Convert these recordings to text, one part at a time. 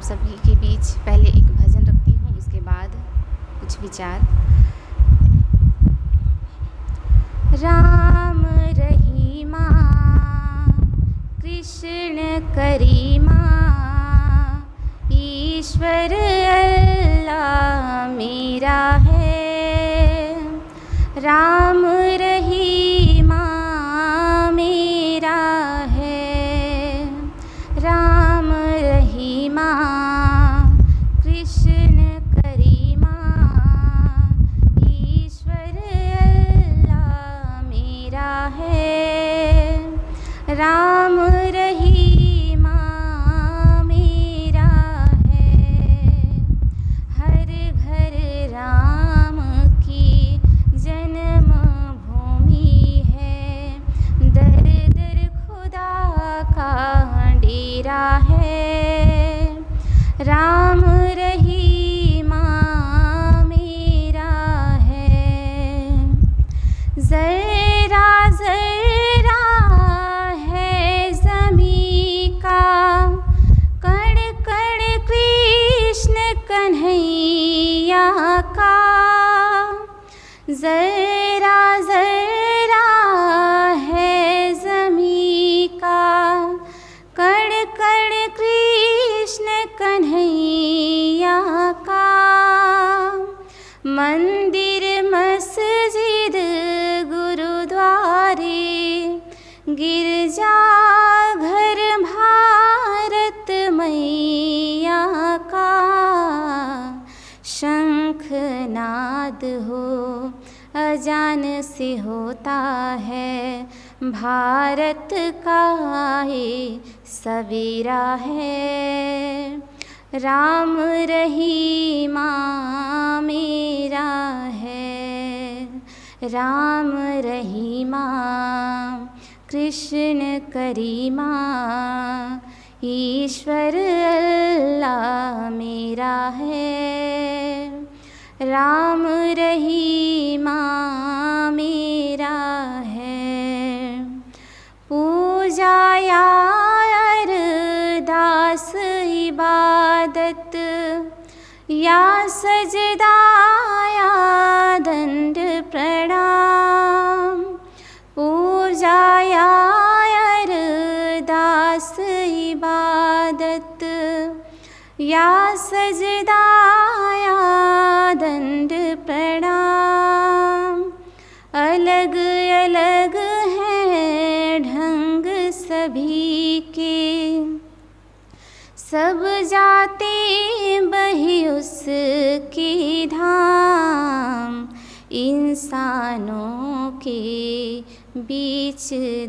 सभी के बीच पहले एक भजन रखती हूँ, उसके बाद कुछ विचार। राम रहीमा कृष्ण करीमा, ईश्वर अल्लाह मेरा है। राम रहीमा मेरा है, राम रहीमा कृष्ण करीमा, ईश्वर अल्लाह मेरा है। राम रहीमा मेरा है, हर घर राम की जन्म भूमि है, दर दर खुदा का डेरा है। राम रहीमा मेरा है, जरा जरा है ज़मीं का, कण कण कृष्ण कन्हैया का। जरा जरा है ज़मीं का, कण कण कृष्ण कन्हैया का। मंदिर मस्जिद गुरुद्वारे, गिरजा घर भारत मैया का। शंख नाद हो अजान से होता है, भारत का ये सवेरा है। राम रहीमा मेरा है, राम रहीमा कृष्ण करीमा, ईश्वर अल्लाह मेरा है। राम रहीमा मेरा है, पूजा या अरदास इबादत, या सजदा या दंड प्रणाम। पूजा या अरदास इबादत, या सजदा या दंड प्रणाम। अलग अलग हैं ढंग सभी के, सब जाते बही उसकी धाम। इंसानों के बीच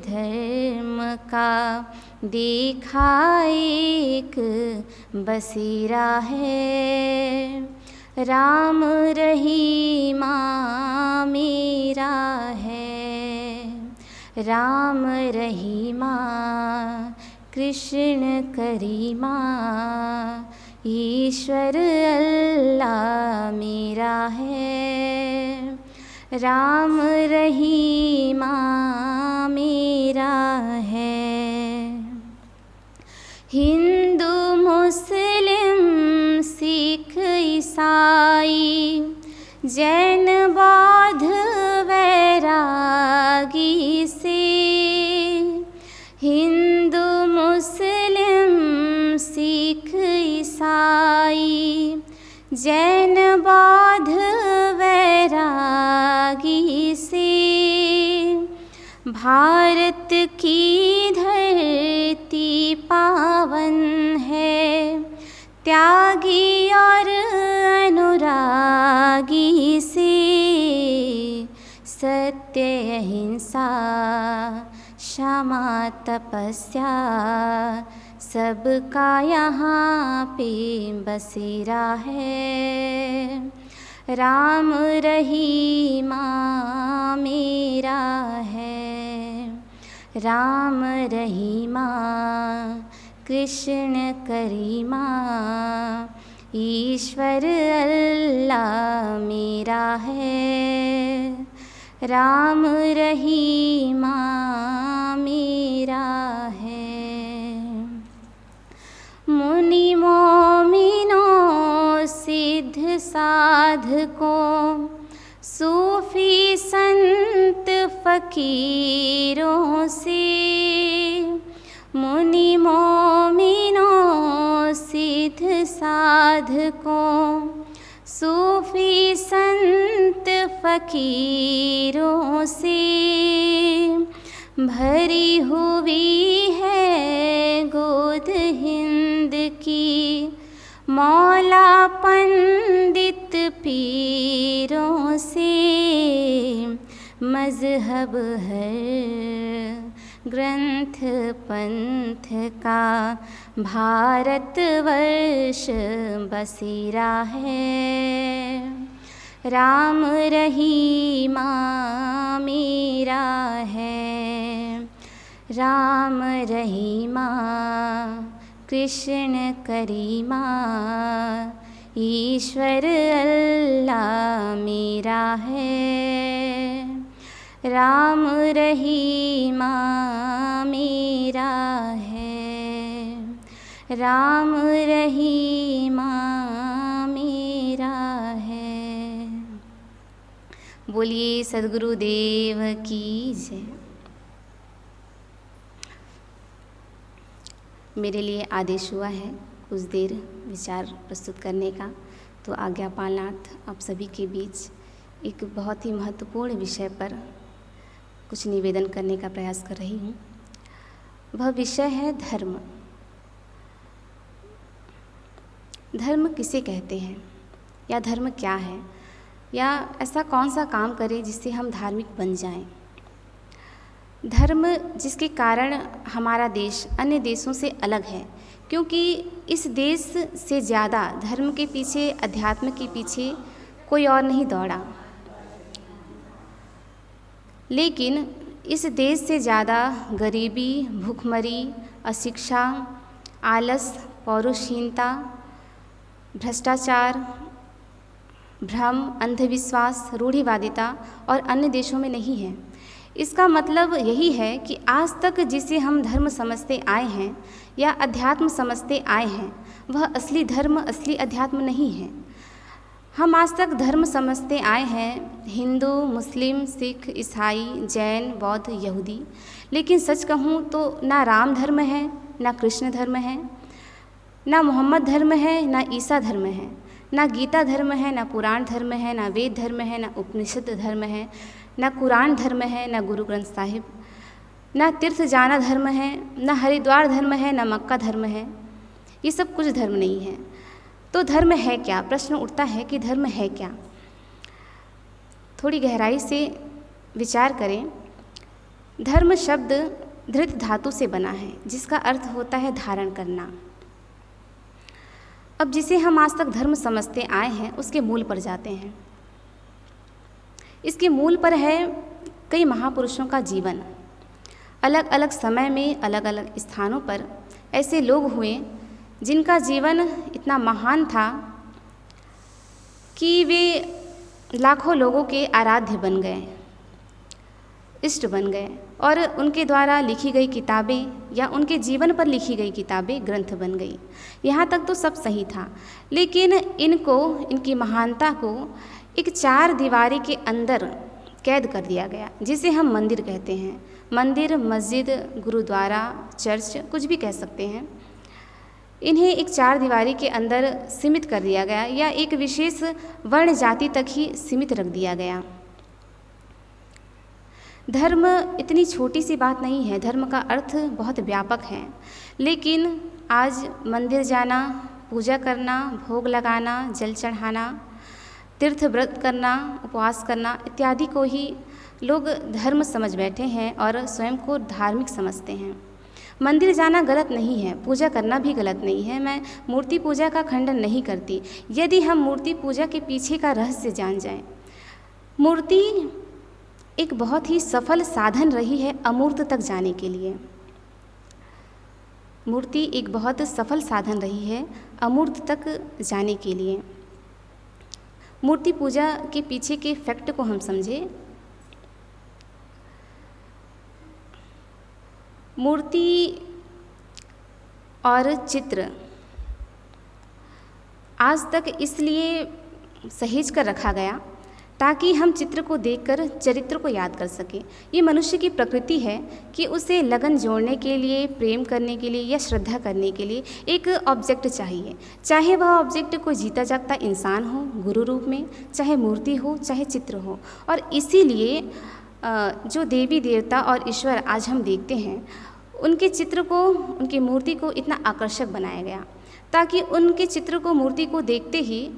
धर्म का देखा एक बसेरा है। राम रहीमा मेरा है, राम रहीमा कृष्ण करीमा, ईश्वर अल्लाह मेरा है। राम रहीमा मेरा है। हिंदू मुस्लिम सिख ईसाई, जैन बौद्ध वैरागी से। हिंदू मुस्लिम सिख ईसाई, जैन बौद्ध वैरागी से। भारत की धरती पावन है, त्यागी और अनुरागी से। सत्य अहिंसा क्षमा तपस्या, सबका यहाँ पे बसेरा है। राम रहीमा मेरा है, राम रहीमा कृष्ण करीमा, ईश्वर अल्लाह मेरा है। राम रहीमा मेरा है। मुनि मोमिन साधकों, सूफी संत फकीरों से, मुनि मोमिनों सिद्ध साधकों, सूफी संत फकीरों से भरी हुई है गोद हिंद की, मौला पंडित पीरों से। मज़हब है ग्रंथ पंथ का, भारतवर्ष बसेरा है। राम रहीमा मेरा है, राम रहीमा कृष्ण करीमा, ईश्वर अल्लाह मेरा है। राम रहीमा मेरा है, राम रहीमा मेरा है। बोलिए सद्गुरुदेव की जय। मेरे लिए आदेश हुआ है कुछ देर विचार प्रस्तुत करने का, तो आज्ञा पालनार्थ आप सभी के बीच एक बहुत ही महत्वपूर्ण विषय पर कुछ निवेदन करने का प्रयास कर रही हूँ। वह विषय है धर्म। धर्म किसे कहते हैं, या धर्म क्या है, या ऐसा कौन सा काम करें जिससे हम धार्मिक बन जाएं। धर्म जिसके कारण हमारा देश अन्य देशों से अलग है, क्योंकि इस देश से ज़्यादा धर्म के पीछे, अध्यात्म के पीछे कोई और नहीं दौड़ा। लेकिन इस देश से ज़्यादा गरीबी, भूखमरी, अशिक्षा, आलस, पौरुषहीनता, भ्रष्टाचार, भ्रम, अंधविश्वास, रूढ़िवादिता और अन्य देशों में नहीं है। इसका मतलब यही है कि आज तक जिसे हम धर्म समझते आए हैं या अध्यात्म समझते आए हैं, वह असली धर्म, असली अध्यात्म नहीं है। हम आज तक धर्म समझते आए हैं हिंदू, मुस्लिम, सिख, ईसाई, जैन, बौद्ध, यहूदी। लेकिन सच कहूँ तो ना राम धर्म है, ना कृष्ण धर्म है, ना मोहम्मद धर्म है, ना ईसा धर्म है, ना गीता धर्म है, ना पुराण धर्म है, ना वेद धर्म है, ना उपनिषद धर्म है, ना कुरान धर्म है, ना गुरु ग्रंथ साहिब, ना तीर्थ जाना धर्म है, ना हरिद्वार धर्म है, ना मक्का धर्म है। ये सब कुछ धर्म नहीं है। तो धर्म है क्या? प्रश्न उठता है कि धर्म है क्या। थोड़ी गहराई से विचार करें। धर्म शब्द धृत धातु से बना है, जिसका अर्थ होता है धारण करना। अब जिसे हम आज तक धर्म समझते आए हैं, उसके मूल पर जाते हैं। इसके मूल पर है कई महापुरुषों का जीवन। अलग अलग समय में, अलग अलग स्थानों पर ऐसे लोग हुए जिनका जीवन इतना महान था कि वे लाखों लोगों के आराध्य बन गए, इष्ट बन गए, और उनके द्वारा लिखी गई किताबें या उनके जीवन पर लिखी गई किताबें ग्रंथ बन गई। यहाँ तक तो सब सही था, लेकिन इनकी महानता को एक चार दीवारी के अंदर कैद कर दिया गया, जिसे हम मंदिर कहते हैं। मंदिर, मस्जिद, गुरुद्वारा, चर्च, कुछ भी कह सकते हैं। इन्हें एक चार दीवारी के अंदर सीमित कर दिया गया, या एक विशेष वर्ण जाति तक ही सीमित रख दिया गया। धर्म इतनी छोटी सी बात नहीं है, धर्म का अर्थ बहुत व्यापक है। लेकिन आज मंदिर जाना, पूजा करना, भोग लगाना, जल चढ़ाना, तीर्थ व्रत करना, उपवास करना इत्यादि को ही लोग धर्म समझ बैठे हैं और स्वयं को धार्मिक समझते हैं। मंदिर जाना गलत नहीं है, पूजा करना भी गलत नहीं है। मैं मूर्ति पूजा का खंडन नहीं करती, यदि हम मूर्ति पूजा के पीछे का रहस्य जान जाएं। मूर्ति एक बहुत ही सफल साधन रही है अमूर्त तक जाने के लिए। मूर्ति एक बहुत सफल साधन रही है अमूर्त तक जाने के लिए। मूर्ति पूजा के पीछे के फैक्ट को हम समझें। मूर्ति और चित्र आज तक इसलिए सहेज कर रखा गया ताकि हम चित्र को देखकर चरित्र को याद कर सकें। ये मनुष्य की प्रकृति है कि उसे लगन जोड़ने के लिए, प्रेम करने के लिए या श्रद्धा करने के लिए एक ऑब्जेक्ट चाहिए, चाहे वह ऑब्जेक्ट कोई जीता जागता इंसान हो गुरु रूप में, चाहे मूर्ति हो, चाहे चित्र हो। और इसीलिए जो देवी देवता और ईश्वर आज हम देखते हैं, उनके चित्र को, उनकी मूर्ति को इतना आकर्षक बनाया गया ताकि उनके चित्र को, मूर्ति को देखते ही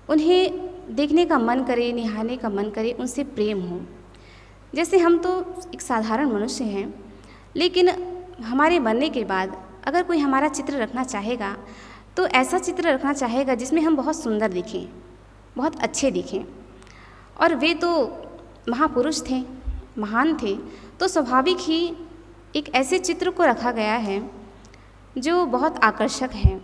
उन्हें देखने का मन करे, निहारने का मन करे, उनसे प्रेम हो। जैसे हम तो एक साधारण मनुष्य हैं, लेकिन हमारे बनने के बाद अगर कोई हमारा चित्र रखना चाहेगा तो ऐसा चित्र रखना चाहेगा जिसमें हम बहुत सुंदर दिखें, बहुत अच्छे दिखें। और वे तो महापुरुष थे, महान थे, तो स्वाभाविक ही एक ऐसे चित्र को रखा गया है जो बहुत आकर्षक है।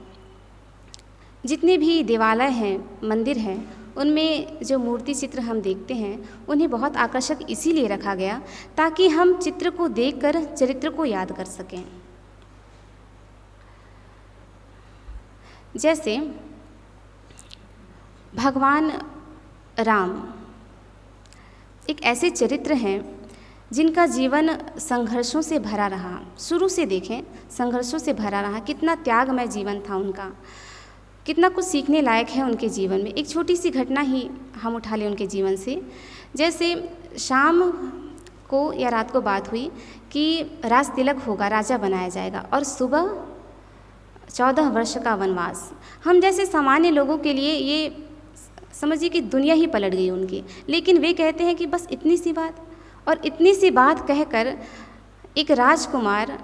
जितने भी देवालय हैं, मंदिर हैं, उनमें जो मूर्ति चित्र हम देखते हैं उन्हें बहुत आकर्षक इसीलिए रखा गया ताकि हम चित्र को देखकर चरित्र को याद कर सकें। जैसे भगवान राम एक ऐसे चरित्र हैं जिनका जीवन संघर्षों से भरा रहा। शुरू से देखें, संघर्षों से भरा रहा, कितना त्यागमय जीवन था उनका, कितना कुछ सीखने लायक है उनके जीवन में। एक छोटी सी घटना ही हम उठा लें उनके जीवन से। जैसे शाम को या रात को बात हुई कि राज तिलक होगा, राजा बनाया जाएगा, और सुबह 14 वर्ष का वनवास। हम जैसे सामान्य लोगों के लिए ये समझिए कि दुनिया ही पलट गई उनकी, लेकिन वे कहते हैं कि बस इतनी सी बात। और इतनी सी बात कहकर एक राजकुमार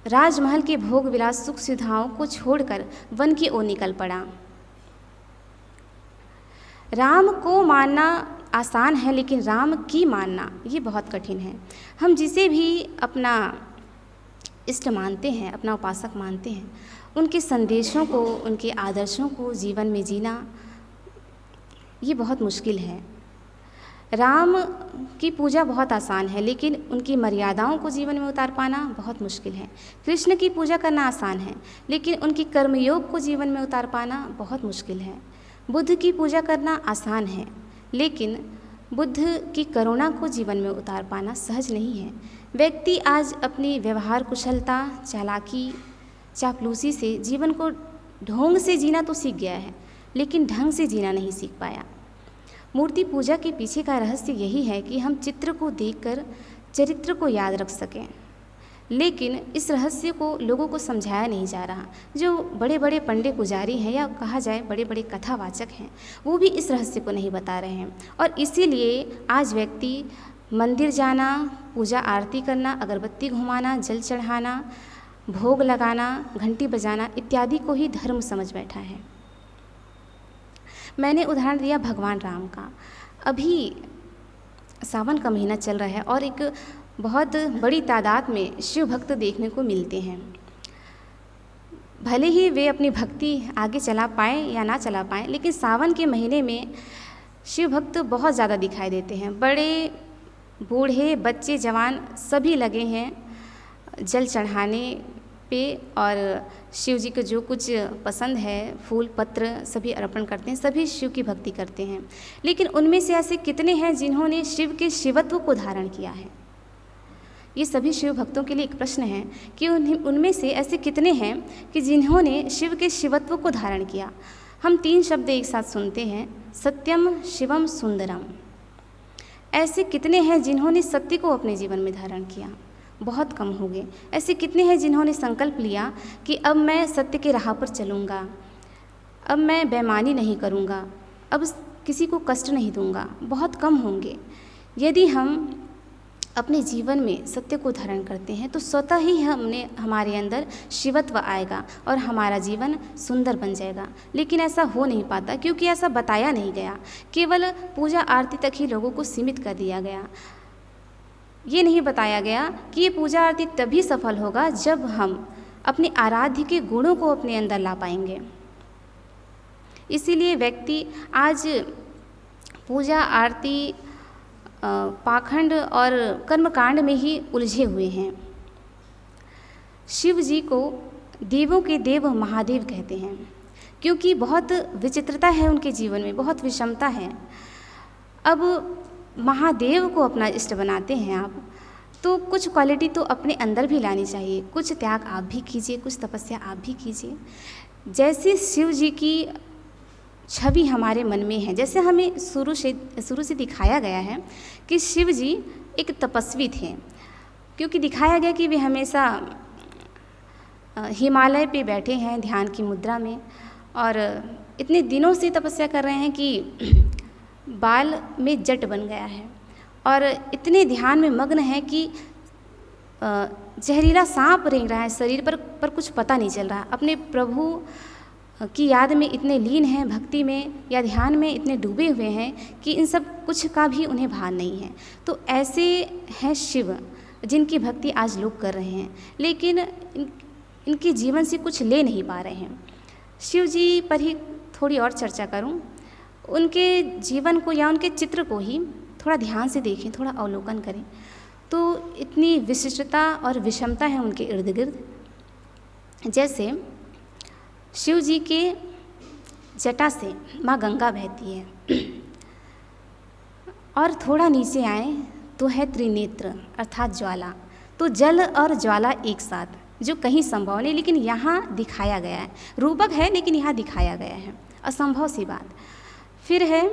राजमहल के भोग विलास सुख सुविधाओं को छोड़कर वन की ओर निकल पड़ा। राम को मानना आसान है, लेकिन राम की मानना ये बहुत कठिन है। हम जिसे भी अपना इष्ट मानते हैं, अपना उपासक मानते हैं, उनके संदेशों को, उनके आदर्शों को जीवन में जीना ये बहुत मुश्किल है। राम की पूजा बहुत आसान है, लेकिन उनकी मर्यादाओं को जीवन में उतार पाना बहुत मुश्किल है। कृष्ण की पूजा करना आसान है, लेकिन उनकी कर्मयोग को जीवन में उतार पाना बहुत मुश्किल है। बुद्ध की पूजा करना आसान है, लेकिन बुद्ध की करुणा को जीवन में उतार पाना सहज नहीं है। व्यक्ति आज अपनी व्यवहार कुशलता, चालाकी, चापलूसी से जीवन को ढोंग से जीना तो सीख गया है, लेकिन ढंग से जीना नहीं सीख पाया। मूर्ति पूजा के पीछे का रहस्य यही है कि हम चित्र को देखकर चरित्र को याद रख सकें, लेकिन इस रहस्य को लोगों को समझाया नहीं जा रहा। जो बड़े बड़े पंडित पुजारी हैं, या कहा जाए बड़े बड़े कथावाचक हैं, वो भी इस रहस्य को नहीं बता रहे हैं। और इसीलिए आज व्यक्ति मंदिर जाना, पूजा आरती करना, अगरबत्ती घुमाना, जल चढ़ाना, भोग लगाना, घंटी बजाना इत्यादि को ही धर्म समझ बैठा है। मैंने उदाहरण दिया भगवान राम का। अभी सावन का महीना चल रहा है और एक बहुत बड़ी तादाद में शिव भक्त देखने को मिलते हैं। भले ही वे अपनी भक्ति आगे चला पाएँ या ना चला पाएँ, लेकिन सावन के महीने में शिव भक्त बहुत ज़्यादा दिखाई देते हैं। बड़े बूढ़े, बच्चे, जवान सभी लगे हैं जल चढ़ाने पे, और शिव जी को जो कुछ पसंद है, फूल पत्र सभी अर्पण करते हैं, सभी शिव की भक्ति करते हैं। लेकिन उनमें से ऐसे कितने हैं जिन्होंने शिव के शिवत्व को धारण किया है? ये सभी शिव भक्तों के लिए एक प्रश्न है कि उनमें से ऐसे कितने हैं कि जिन्होंने शिव के शिवत्व को धारण किया। हम 3 शब्द एक साथ सुनते हैं, सत्यम, शिवम, सुंदरम। ऐसे कितने हैं जिन्होंने सत्य को अपने जीवन में धारण किया? बहुत कम हो गए। ऐसे कितने हैं जिन्होंने संकल्प लिया कि अब मैं सत्य के राह पर चलूँगा, अब मैं बेईमानी नहीं करूँगा, अब किसी को कष्ट नहीं दूँगा? बहुत कम होंगे। यदि हम अपने जीवन में सत्य को धारण करते हैं तो स्वतः ही हमारे अंदर शिवत्व आएगा और हमारा जीवन सुंदर बन जाएगा। लेकिन ऐसा हो नहीं पाता, क्योंकि ऐसा बताया नहीं गया। केवल पूजा आरती तक ही लोगों को सीमित कर दिया गया। ये नहीं बताया गया कि ये पूजा आरती तभी सफल होगा जब हम अपने आराध्य के गुणों को अपने अंदर ला पाएंगे। इसीलिए व्यक्ति आज पूजा आरती, पाखंड और कर्मकांड में ही उलझे हुए हैं। शिव जी को देवों के देव महादेव कहते हैं। क्योंकि बहुत विचित्रता है उनके जीवन में, बहुत विषमता है। अब महादेव को अपना इष्ट बनाते हैं आप, तो कुछ क्वालिटी तो अपने अंदर भी लानी चाहिए। कुछ त्याग आप भी कीजिए, कुछ तपस्या आप भी कीजिए। जैसे शिव जी की छवि हमारे मन में है, जैसे हमें शुरू से दिखाया गया है कि शिव जी एक तपस्वी थे, क्योंकि दिखाया गया कि वे हमेशा हिमालय पे बैठे हैं ध्यान की मुद्रा में, और इतने दिनों से तपस्या कर रहे हैं कि बाल में जट बन गया है, और इतने ध्यान में मग्न है कि जहरीला सांप रेंग रहा है शरीर पर कुछ पता नहीं चल रहा। अपने प्रभु की याद में इतने लीन हैं, भक्ति में या ध्यान में इतने डूबे हुए हैं कि इन सब कुछ का भी उन्हें भान नहीं है। तो ऐसे हैं शिव, जिनकी भक्ति आज लोग कर रहे हैं, लेकिन इनके जीवन से कुछ ले नहीं पा रहे हैं। शिव जी पर ही थोड़ी और चर्चा करूं, उनके जीवन को या उनके चित्र को ही थोड़ा ध्यान से देखें, थोड़ा अवलोकन करें, तो इतनी विशिष्टता और विषमता है उनके इर्द गिर्द। जैसे शिव जी के जटा से माँ गंगा बहती है, और थोड़ा नीचे आए तो है त्रिनेत्र अर्थात ज्वाला। तो जल और ज्वाला एक साथ, जो कहीं संभव नहीं, लेकिन यहाँ दिखाया गया है। रूपक है लेकिन यहाँ दिखाया गया है, असंभव सी बात। फिर है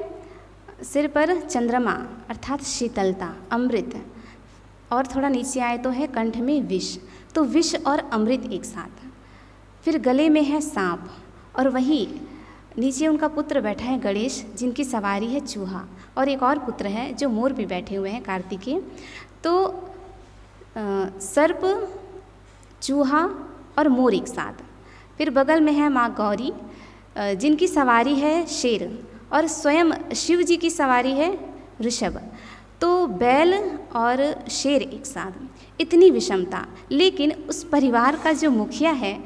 सिर पर चंद्रमा अर्थात शीतलता, अमृत, और थोड़ा नीचे आए तो है कंठ में विष, तो विष और अमृत एक साथ। फिर गले में है सांप, और वहीं नीचे उनका पुत्र बैठा है गणेश, जिनकी सवारी है चूहा, और एक और पुत्र है जो मोर पे बैठे हुए हैं कार्तिकेय। तो सर्प, चूहा और मोर एक साथ। फिर बगल में है माँ गौरी, जिनकी सवारी है शेर, और स्वयं शिव जी की सवारी है ऋषभ। तो बैल और शेर एक साथ, इतनी विषमता। लेकिन उस परिवार का जो मुखिया है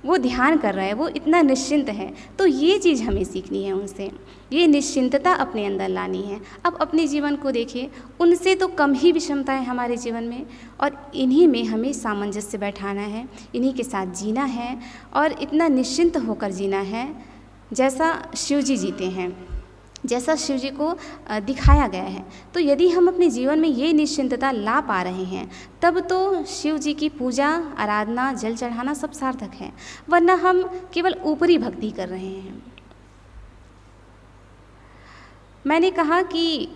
वो ध्यान कर रहा है, वो इतना निश्चिंत है। तो ये चीज़ हमें सीखनी है उनसे, ये निश्चिंतता अपने अंदर लानी है। अब अपने जीवन को देखिए, उनसे तो कम ही विषमता है हमारे जीवन में, और इन्हीं में हमें सामंजस्य बैठाना है, इन्हीं के साथ जीना है, और इतना निश्चिंत होकर जीना है जैसा शिव जी जीते हैं, जैसा शिव जी को दिखाया गया है। तो यदि हम अपने जीवन में ये निश्चिंतता ला पा रहे हैं, तब तो शिव जी की पूजा, आराधना, जल चढ़ाना सब सार्थक है, वरना हम केवल ऊपरी भक्ति कर रहे हैं। मैंने कहा कि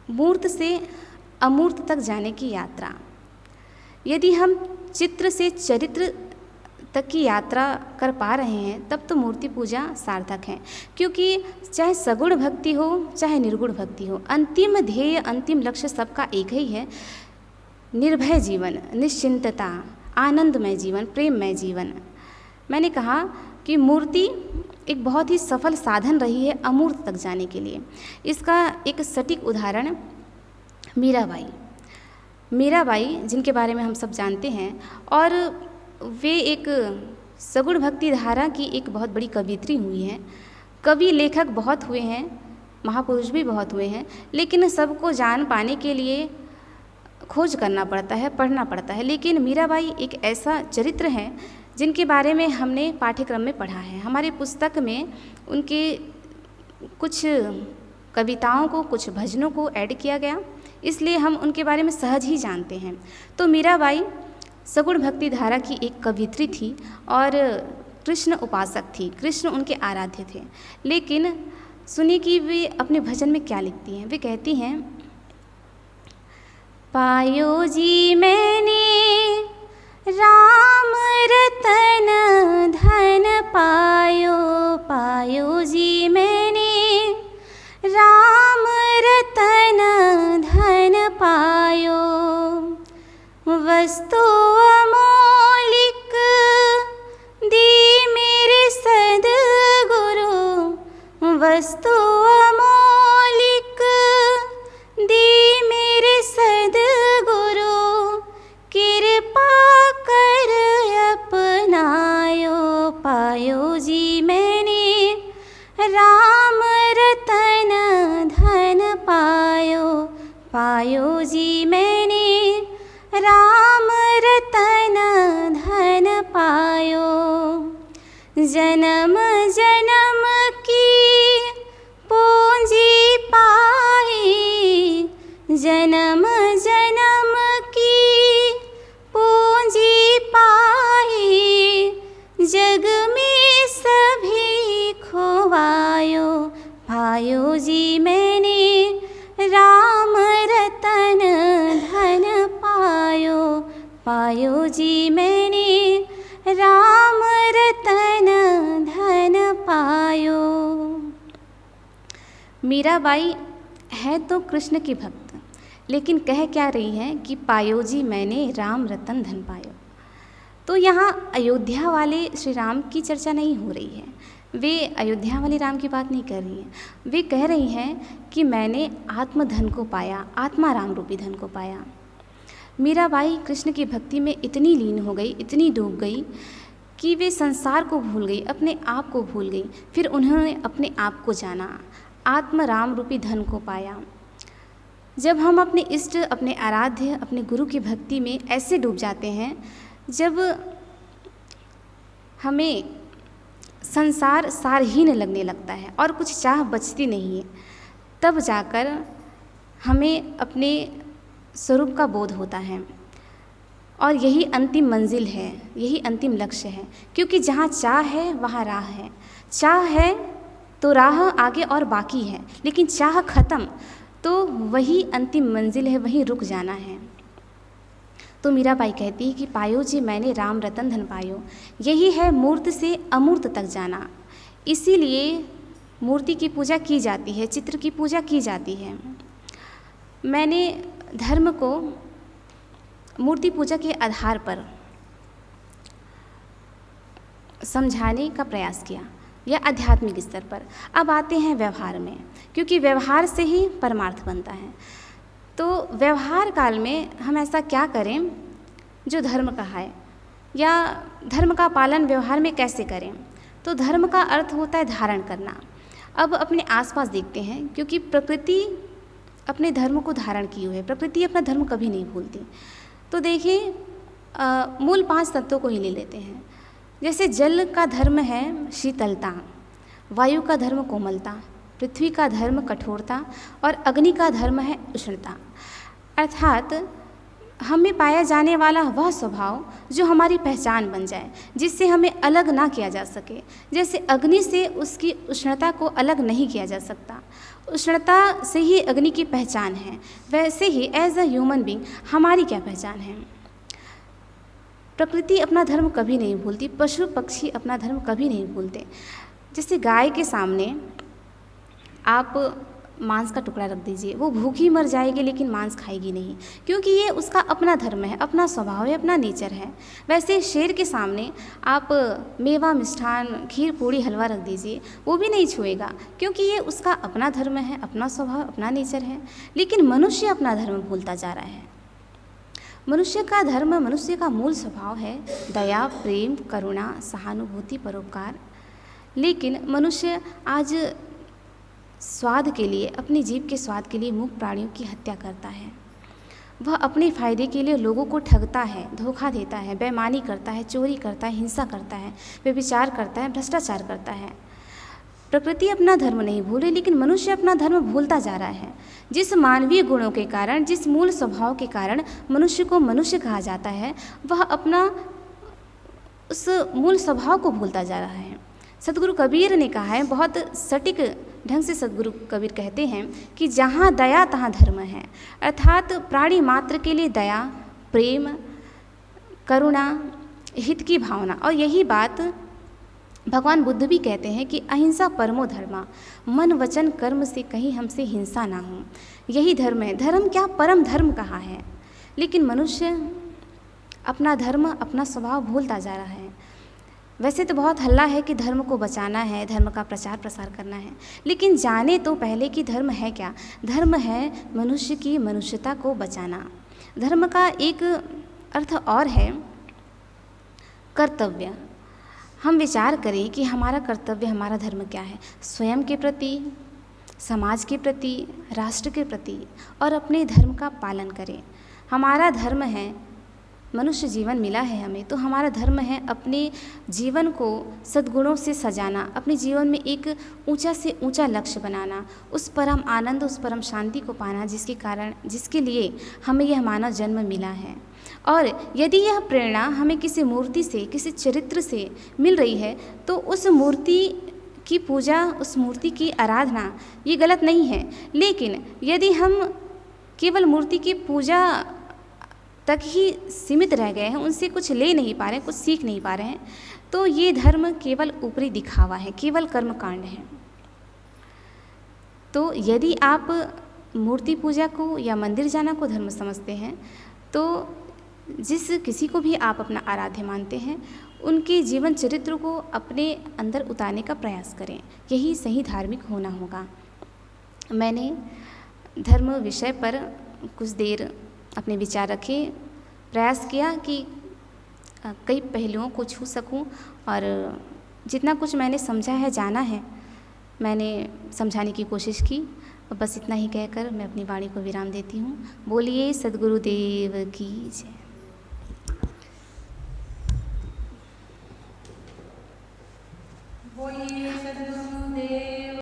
मूर्त से अमूर्त तक जाने की यात्रा, यदि हम चित्र से चरित्र तक की यात्रा कर पा रहे हैं, तब तो मूर्ति पूजा सार्थक है। क्योंकि चाहे सगुण भक्ति हो चाहे निर्गुण भक्ति हो, अंतिम ध्येय, अंतिम लक्ष्य सबका एक ही है, निर्भय जीवन, निश्चिंतता, आनंदमय जीवन, प्रेममय जीवन। मैंने कहा कि मूर्ति एक बहुत ही सफल साधन रही है अमूर्त तक जाने के लिए। इसका एक सटीक उदाहरण मीराबाई, जिनके बारे में हम सब जानते हैं, और वे एक सगुण भक्ति धारा की एक बहुत बड़ी कवियत्री हुई हैं। कवि लेखक बहुत हुए हैं, महापुरुष भी बहुत हुए हैं, लेकिन सबको जान पाने के लिए खोज करना पड़ता है, पढ़ना पड़ता है। लेकिन मीराबाई एक ऐसा चरित्र है जिनके बारे में हमने पाठ्यक्रम में पढ़ा है। हमारे पुस्तक में उनके कुछ कविताओं को, कुछ भजनों को ऐड किया गया, इसलिए हम उनके बारे में सहज ही जानते हैं। तो मीराबाई सगुण भक्ति धारा की एक कवियत्री थी और कृष्ण उपासक थी, कृष्ण उनके आराध्य थे। लेकिन सुनिए कि वे अपने भजन में क्या लिखती हैं। वे कहती हैं, पायो जी मैंने राम रतन धन पायो, पायो जी मैंने राम रतन धन पायो, वस्तु अमोलिक दी मेरे सद्गुरु, वस्तु अमोलिक दी मेरे सद्गुरु, कृपा कर अपनायो, पायो जी मैंने राम रतन धन पायो, पायो जी मैंने राम रतन धन पायो। जन्म जन्म की पूंजी पाई, जन्म जन्म की पूंजी पाई, जग में सभी खोवायो पायो जी मैंने, राम रतन धन पायो, पायो जी मैंने, राम रतन धन पायो। मीराबाई है तो कृष्ण की भक्त, लेकिन कह क्या रही हैं कि पायो जी मैंने राम रतन धन पायो। तो यहाँ अयोध्या वाले श्री राम की चर्चा नहीं हो रही है, वे अयोध्या वाले राम की बात नहीं कर रही हैं। वे कह रही हैं कि मैंने आत्मधन को पाया, आत्मा राम रूपी धन को पाया। मीराबाई कृष्ण की भक्ति में इतनी लीन हो गई, इतनी डूब गई कि वे संसार को भूल गई, अपने आप को भूल गई। फिर उन्होंने अपने आप को जाना, आत्म राम रूपी धन को पाया। जब हम अपने इष्ट, अपने आराध्य, अपने गुरु की भक्ति में ऐसे डूब जाते हैं, जब हमें संसार सारहीन लगने लगता है और कुछ चाह बचती नहीं है, तब जाकर हमें अपने स्वरूप का बोध होता है। और यही अंतिम मंजिल है, यही अंतिम लक्ष्य है, क्योंकि जहाँ चाह है वहाँ राह है। चाह है तो राह आगे और बाकी है, लेकिन चाह खत्म तो वही अंतिम मंजिल है, वहीं रुक जाना है। तो मीराबाई कहती है कि पायो जी मैंने राम रतन धन पायो, यही है मूर्त से अमूर्त तक जाना। इसीलिए मूर्ति की पूजा की जाती है, चित्र की पूजा की जाती है। मैंने धर्म को मूर्ति पूजा के आधार पर समझाने का प्रयास किया, या आध्यात्मिक स्तर पर। अब आते हैं व्यवहार में, क्योंकि व्यवहार से ही परमार्थ बनता है। तो व्यवहार काल में हम ऐसा क्या करें जो धर्म का है, या धर्म का पालन व्यवहार में कैसे करें। तो धर्म का अर्थ होता है धारण करना। अब अपने आसपास देखते हैं, क्योंकि प्रकृति अपने धर्म को धारण किए हुए है, प्रकृति अपना धर्म कभी नहीं भूलती। तो देखिए, मूल 5 तत्वों को ही ले लेते हैं। जैसे जल का धर्म है शीतलता, वायु का धर्म कोमलता, पृथ्वी का धर्म कठोरता और अग्नि का धर्म है उष्णता। अर्थात हमें पाया जाने वाला वह स्वभाव जो हमारी पहचान बन जाए, जिससे हमें अलग ना किया जा सके। जैसे अग्नि से उसकी उष्णता को अलग नहीं किया जा सकता, उष्णता से ही अग्नि की पहचान है, वैसे ही एज अ ह्यूमन बीइंग हमारी क्या पहचान है। प्रकृति अपना धर्म कभी नहीं भूलती, पशु पक्षी अपना धर्म कभी नहीं भूलते। जैसे गाय के सामने आप मांस का टुकड़ा रख दीजिए, वो भूखी मर जाएगी लेकिन मांस खाएगी नहीं, क्योंकि ये उसका अपना धर्म है, अपना स्वभाव है, अपना नेचर है। वैसे शेर के सामने आप मेवा, मिष्ठान, खीर, पूड़ी, हलवा रख दीजिए, वो भी नहीं छुएगा, क्योंकि ये उसका अपना धर्म है, अपना स्वभाव, अपना नेचर है। लेकिन मनुष्य अपना धर्म भूलता जा रहा है। मनुष्य का धर्म, मनुष्य का मूल स्वभाव है दया, प्रेम, करुणा, सहानुभूति, परोपकार। लेकिन मनुष्य आज स्वाद के लिए, अपनी जीभ के स्वाद के लिए मूक प्राणियों की हत्या करता है। वह अपने फायदे के लिए लोगों को ठगता है, धोखा देता है, बेईमानी करता है, चोरी करता है, हिंसा करता है, व्यभिचार करता है, भ्रष्टाचार करता है। प्रकृति अपना धर्म नहीं भूले, लेकिन मनुष्य अपना धर्म भूलता जा रहा है। जिस मानवीय गुणों के कारण, जिस मूल स्वभाव के कारण मनुष्य को मनुष्य कहा जाता है, वह अपना उस मूल स्वभाव को भूलता जा रहा है। सदगुरु कबीर ने कहा है, बहुत सटीक ढंग से सदगुरु कबीर कहते हैं कि जहाँ दया तहाँ धर्म है। अर्थात प्राणी मात्र के लिए दया, प्रेम, करुणा, हित की भावना। और यही बात भगवान बुद्ध भी कहते हैं कि अहिंसा परमो धर्मा, मन वचन कर्म से कहीं हमसे हिंसा ना हो। यही धर्म है। धर्म क्या, परम धर्म कहा है। लेकिन मनुष्य अपना धर्म, अपना स्वभाव भूलता जा रहा है। वैसे तो बहुत हल्ला है कि धर्म को बचाना है, धर्म का प्रचार प्रसार करना है, लेकिन जाने तो पहले कि धर्म है क्या। धर्म है मनुष्य की मनुष्यता को बचाना। धर्म का एक अर्थ और है कर्तव्य। हम विचार करें कि हमारा कर्तव्य, हमारा धर्म क्या है। स्वयं के प्रति, समाज के प्रति, राष्ट्र के प्रति और अपने धर्म का पालन करें। हमारा धर्म है मनुष्य जीवन मिला है हमें, तो हमारा धर्म है अपने जीवन को सद्गुणों से सजाना, अपने जीवन में एक ऊंचा से ऊंचा लक्ष्य बनाना, उस परम आनंद, उस परम शांति को पाना जिसके लिए हमें यह मानव जन्म मिला है। और यदि यह प्रेरणा हमें किसी मूर्ति से, किसी चरित्र से मिल रही है, तो उस मूर्ति की पूजा, उस मूर्ति की आराधना ये गलत नहीं है। लेकिन यदि हम केवल मूर्ति की पूजा तक ही सीमित रह गए हैं, उनसे कुछ ले नहीं पा रहे हैं, कुछ सीख नहीं पा रहे हैं, तो ये धर्म केवल ऊपरी दिखावा है, केवल कर्मकांड है। तो यदि आप मूर्ति पूजा को या मंदिर जाना को धर्म समझते हैं, तो जिस किसी को भी आप अपना आराध्य मानते हैं, उनके जीवन चरित्र को अपने अंदर उतारने का प्रयास करें, यही सही धार्मिक होना होगा। मैंने धर्म विषय पर कुछ देर अपने विचार रखे, प्रयास किया कि कई पहलुओं को छू सकूं, और जितना कुछ मैंने समझा है, जाना है, मैंने समझाने की कोशिश की। और बस इतना ही कहकर मैं अपनी वाणी को विराम देती हूँ। बोलिए सद्गुरुदेव की जय। बोलिए